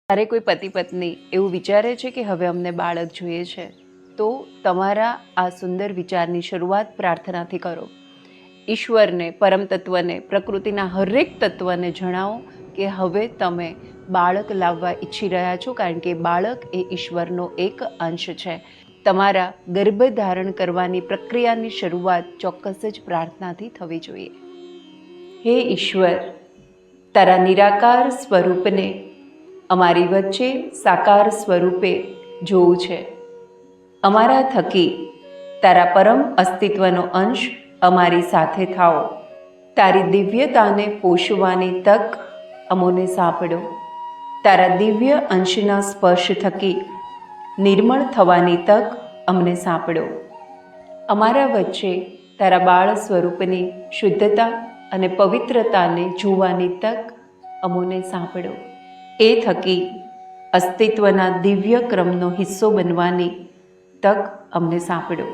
જ્યારે કોઈ પતિ પત્ની એવું વિચારે છે કે હવે અમને બાળક જોઈએ છે, તો તમારા આ સુંદર વિચારની શરૂઆત પ્રાર્થનાથી કરો. ઈશ્વરને, પરમ તત્વને, પ્રકૃતિના હરેક તત્વને જણાવો કે હવે તમે બાળક લાવવા ઈચ્છી રહ્યા છો, કારણ કે બાળક એ ઈશ્વરનો એક અંશ છે. તમારા ગર્ભધારણ કરવાની પ્રક્રિયાની શરૂઆત ચોક્કસ જ પ્રાર્થનાથી થવી જોઈએ. હે ઈશ્વર, તારા નિરાકાર સ્વરૂપને અમારી વચ્ચે સાકાર સ્વરૂપે જોવું છે. અમારા થકી તારા પરમ અસ્તિત્વનો અંશ અમારી સાથે થાઓ. તારી દિવ્યતાને પોષવાની તક અમોને સાંપડો. તારા દિવ્ય અંશના સ્પર્શ થકી નિર્મળ થવાની તક અમને સાંપડો. અમારા વચ્ચે તારા બાળ સ્વરૂપની શુદ્ધતા અને પવિત્રતાને જોવાની તક અમોને સાંપડો. એ થકી અસ્તિત્વના દિવ્ય ક્રમનો હિસ્સો બનવાની તક અમને સાંપડો.